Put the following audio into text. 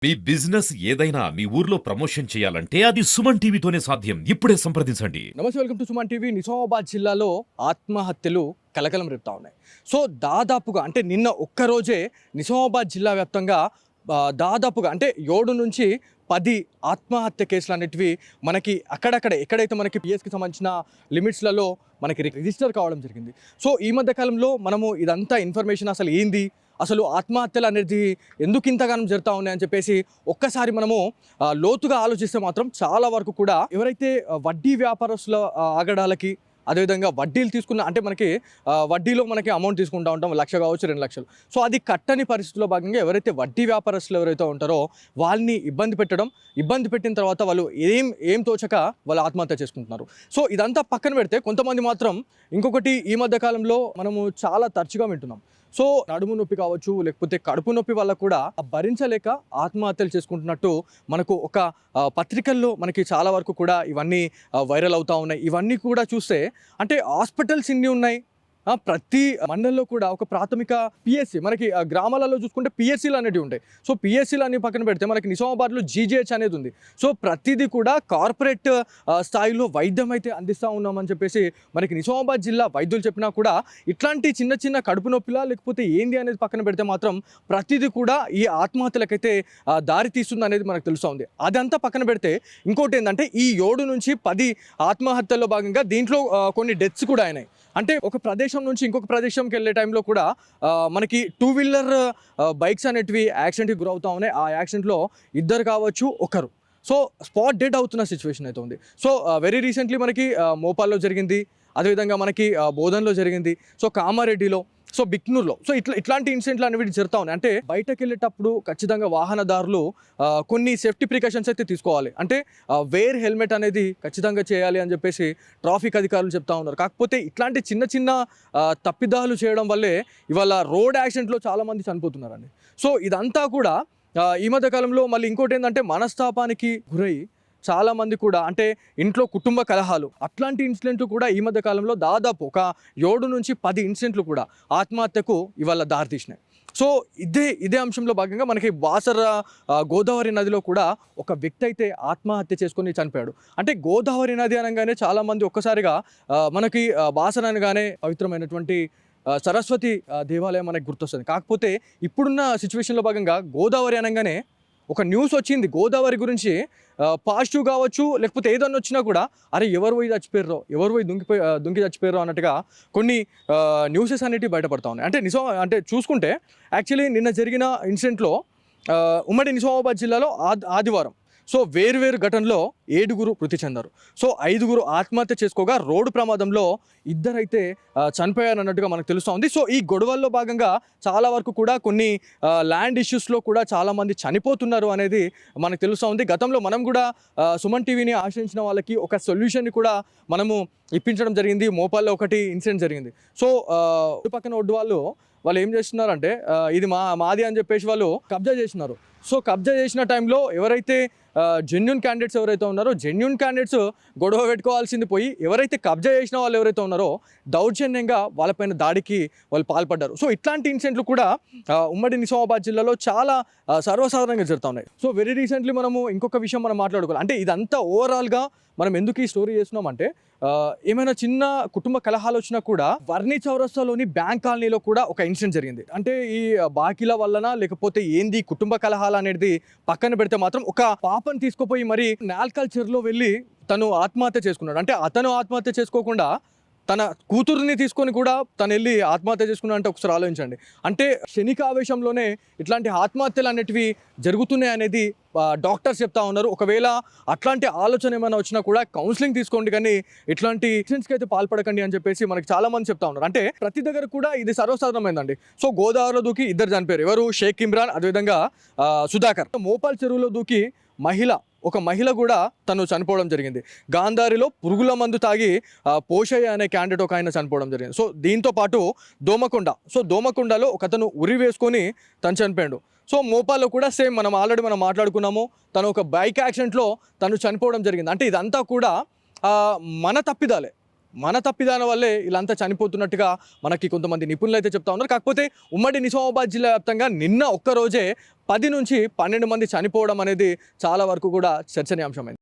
మీ business ఏదైనా మీ ఊర్లో promotion చేయాలంటే అది సుమన్ టీవీతోనే సాధ్యం. ఇప్పుడే సంప్రదించండి. నమస్తే, welcome to Suman TV. Nizamabad జిల్లాలో ఆత్మహత్యలు కలకలం రేపుతా ఉన్నాయి. సో దాదాపుగా అంటే నిన్న ఒక్కరోజే నిజామాబాద్ జిల్లా వ్యాప్తంగా దాదాపుగా అంటే 7 నుంచి 10 ఆత్మహత్య కేసులు అనేటివి మనకి అక్కడక్కడ ఎక్కడైతే మనకి పిఎస్కి సంబంధించిన లిమిట్స్లలో మనకి రిజిస్టర్ కావడం జరిగింది. సో ఈ మధ్య కాలంలో మనము ఇదంతా ఇన్ఫర్మేషన్ అసలు ఏంది, అసలు ఆత్మహత్యలు అనేది ఎందుకు ఇంతగానం జరుగుతూ ఉన్నాయని చెప్పేసి ఒక్కసారి మనము లోతుగా ఆలోచిస్తే మాత్రం చాలా వరకు కూడా ఎవరైతే వడ్డీ వ్యాపారస్తుల ఆగడాలకి, అదేవిధంగా వడ్డీలు తీసుకున్న అంటే మనకి వడ్డీలో మనకి అమౌంట్ తీసుకుంటూ ఉంటాం, 1,00,000 కావచ్చు 2,00,000. సో అది కట్టని పరిస్థితుల్లో భాగంగా ఎవరైతే వడ్డీ వ్యాపారస్తులు ఎవరైతే ఉంటారో వాళ్ళని ఇబ్బంది పెట్టిన తర్వాత వాళ్ళు ఏం తోచక వాళ్ళు ఆత్మహత్య చేసుకుంటున్నారు. సో ఇదంతా పక్కన పెడితే కొంతమంది మాత్రం ఇంకొకటి ఈ మధ్య కాలంలో మనము చాలా తరచుగా వింటున్నాం. సో నడుము నొప్పి కావచ్చు, లేకపోతే కడుపు నొప్పి వల్ల కూడా భరించలేక ఆత్మహత్యలు చేసుకుంటున్నట్టు మనకు ఒక పత్రికల్లో మనకి చాలా వరకు కూడా ఇవన్నీ వైరల్ అవుతూ ఉన్నాయి. ఇవన్నీ కూడా చూస్తే అంటే హాస్పిటల్స్ ఇన్ని ఉన్నాయి, ప్రతి మండలంలో కూడా ఒక ప్రాథమిక పిఎస్సి, మనకి గ్రామాలలో చూసుకుంటే పిఎస్సీలు అనేవి ఉంటాయి. సో పిఎస్సీలు అన్ని పక్కన పెడితే మనకి నిజామాబాద్లో జీజీహెచ్ అనేది ఉంది. సో ప్రతిదీ కూడా కార్పొరేట్ స్థాయిలో వైద్యం అయితే అందిస్తూ ఉన్నామని చెప్పేసి మనకి నిజామాబాద్ జిల్లా వైద్యులు చెప్పినా కూడా ఇట్లాంటి చిన్న చిన్న కడుపు నొప్పిలా లేకపోతే ఏంది అనేది పక్కన పెడితే మాత్రం ప్రతిదీ కూడా ఈ ఆత్మహత్యలకైతే దారి తీస్తుంది అనేది మనకు తెలుస్తూ ఉంది. అదంతా పక్కన పెడితే ఇంకోటి ఏంటంటే ఈ 7 నుంచి 10 ఆత్మహత్యల్లో భాగంగా దీంట్లో కొన్ని డెత్స్ కూడా అయినాయి. అంటే ఒక ప్రదేశం నుంచి ఇంకొక ప్రదేశంకి వెళ్ళే టైంలో కూడా మనకి 2 వీలర్ బైక్స్ అనేటివి యాక్సిడెంట్కి గురవుతూ ఉన్నాయి. ఆ యాక్సిడెంట్లో ఇద్దరు కావచ్చు, ఒకరు సో స్పాట్ డెడ్ అవుతున్న సిచ్యువేషన్ అయితే ఉంది. సో వెరీ రీసెంట్లీ మనకి మోపాల్లో జరిగింది, అదేవిధంగా మనకి బోధన్లో జరిగింది, సో కామారెడ్డిలో, సో బిక్నూర్లో. సో ఇట్లాంటి ఇన్సిడెంట్లు అనేవి జరుగుతూ ఉన్నాయి. అంటే బయటకు వెళ్ళేటప్పుడు ఖచ్చితంగా వాహనదారులు కొన్ని సేఫ్టీ ప్రికాషన్స్ అయితే తీసుకోవాలి. అంటే వేర్ హెల్మెట్ అనేది ఖచ్చితంగా చేయాలి అని చెప్పేసి ట్రాఫిక్ అధికారులు చెప్తా ఉన్నారు. కాకపోతే ఇట్లాంటి చిన్న చిన్న తప్పిదాలు చేయడం వల్లే ఇవాళ రోడ్ యాక్సిడెంట్లో చాలామంది చనిపోతున్నారండి. సో ఇదంతా కూడా ఈ మధ్య కాలంలో మళ్ళీ ఇంకోటి ఏంటంటే మనస్తాపానికి గురై చాలామంది కూడా అంటే ఇంట్లో కుటుంబ కలహాలు, అట్లాంటి ఇన్సిడెంట్లు కూడా ఈ మధ్య కాలంలో దాదాపు ఒక 7 నుంచి 10 ఇన్సిడెంట్లు కూడా ఆత్మహత్యకు ఇవాళ దారితీసినాయి. సో ఇదే అంశంలో భాగంగా మనకి బాసర గోదావరి నదిలో కూడా ఒక వ్యక్తి అయితే ఆత్మహత్య చేసుకొని చనిపోయాడు. అంటే గోదావరి నది అనగానే చాలామంది ఒక్కసారిగా మనకి బాసర అనగానే పవిత్రమైనటువంటి సరస్వతి దేవాలయం మనకు గుర్తొస్తుంది. కాకపోతే ఇప్పుడున్న సిచ్యువేషన్లో భాగంగా గోదావరి అనగానే ఒక న్యూస్ వచ్చింది గోదావరి గురించి, పాజిటివ్ కావచ్చు లేకపోతే ఏదన్నా వచ్చినా కూడా అరే ఎవరు పోయి దుంకి చచ్చిపోయారో అన్నట్టుగా కొన్ని న్యూసెస్ అనేటివి బయటపడతా ఉన్నాయి. అంటే అంటే చూసుకుంటే యాక్చువల్లీ నిన్న జరిగిన ఇన్సిడెంట్లో ఉమ్మడి నిజామాబాద్ జిల్లాలో ఆదివారం సో వేరు ఘటనలో 7 మృతి చెందారు. సో 5 ఆత్మహత్య చేసుకోగా రోడ్డు ప్రమాదంలో 2 అయితే చనిపోయారు అన్నట్టుగా మనకు తెలుస్తూ ఉంది. సో ఈ గొడవల్లో భాగంగా చాలా వరకు కూడా కొన్ని ల్యాండ్ ఇష్యూస్లో కూడా చాలామంది చనిపోతున్నారు అనేది మనకు తెలుస్తూ ఉంది. గతంలో మనం కూడా సుమన్ టీవీని ఆశ్రయించిన వాళ్ళకి ఒక సొల్యూషన్ని కూడా మనము ఇప్పించడం జరిగింది. మోపాల్లో ఒకటి ఇన్సిడెంట్ జరిగింది. సో పక్కన ఒడ్డు వాళ్ళు ఏం చేస్తున్నారంటే ఇది మాది అని చెప్పేసి వాళ్ళు కబ్జా చేసినారు. సో కబ్జా చేసిన టైంలో ఎవరైతే జెన్యూన్ క్యాండిడేట్స్ ఎవరైతే ఉన్నారో జెన్యూన్ క్యాండిడేట్స్ గొడవ పెట్టుకోవాల్సింది పోయి ఎవరైతే కబ్జా చేసిన వాళ్ళు ఎవరైతే ఉన్నారో దౌర్జన్యంగా వాళ్ళపైన దాడికి వాళ్ళు పాల్పడ్డారు. సో ఇట్లాంటి ఇన్సిడెంట్లు కూడా ఉమ్మడి నిజామాబాద్ జిల్లాలో చాలా సర్వసాధారణంగా జరుగుతూ ఉన్నాయి. సో వెరీ రీసెంట్లీ మనము ఇంకొక విషయం మనం మాట్లాడుకోవాలి. అంటే ఇదంతా ఓవరాల్గా మనం ఎందుకు ఈ స్టోరీ చేస్తున్నామంటే ఏమైనా చిన్న కుటుంబ కలహాలు వచ్చినా కూడా వర్ణి చౌరస్తాలోని బ్యాంక్ కాలనీలో కూడా ఒక ఇన్సిడెంట్ జరిగింది. అంటే ఈ బాకీల వలన లేకపోతే ఏంది కుటుంబ కలహాలు అనేది పక్కన పెడితే మాత్రం ఒక పాపను తీసుకుపోయి మరి నాల్కల్ చెరువులో వెళ్ళి తను ఆత్మహత్య చేసుకున్నాడు. అంటే అతను ఆత్మహత్య చేసుకోకుండా తన కూతుర్ని తీసుకొని కూడా తను వెళ్ళి ఆత్మహత్య చేసుకున్నా అంటే ఒకసారి ఆలోచించండి. అంటే క్షణిక ఆవేశంలోనే ఇట్లాంటి ఆత్మహత్యలు అనేటివి జరుగుతున్నాయి అనేది డాక్టర్స్ చెప్తా ఉన్నారు. ఒకవేళ అట్లాంటి ఆలోచన ఏమైనా వచ్చినా కూడా కౌన్సిలింగ్ తీసుకోండి, కానీ ఇట్లాంటి యాక్సిడెంట్స్కి అయితే పాల్పడకండి అని చెప్పేసి మనకి చాలా మంది చెప్తా ఉన్నారు. అంటే ప్రతి దగ్గర కూడా ఇది సర్వసాధారణమైందండి. సో గోదావరిలో దూకి 2 చనిపోయారు. ఎవరు? షేక్ ఇమ్రాన్, అదేవిధంగా సుధాకర్. మోపాల్ చెరువులో దూకి ఒక మహిళ కూడా తను చనిపోవడం జరిగింది. గాంధారిలో పురుగుల మందు తాగి పోషయ్య అనే క్యాండిడేట్ ఒక ఆయన చనిపోవడం జరిగింది. సో దీంతో పాటు దోమకొండలో ఒకతను ఉరి వేసుకొని తను చనిపోయాడు. సో మోపాల్లో కూడా సేమ్ మనం మాట్లాడుకున్నాము, తను ఒక బైక్ యాక్సిడెంట్లో తను చనిపోవడం జరిగింది. అంటే ఇదంతా కూడా మన తప్పిదాలే. మన తప్పిదాన వల్లే వీళ్ళంతా చనిపోతున్నట్టుగా మనకి కొంతమంది నిపుణులు అయితే చెప్తా ఉన్నారు. కాకపోతే ఉమ్మడి నిజామాబాద్ జిల్లా వ్యాప్తంగా నిన్న ఒక్కరోజే 10 నుంచి 12 మంది చనిపోవడం అనేది చాలా వరకు కూడా చర్చనీయాంశమైంది.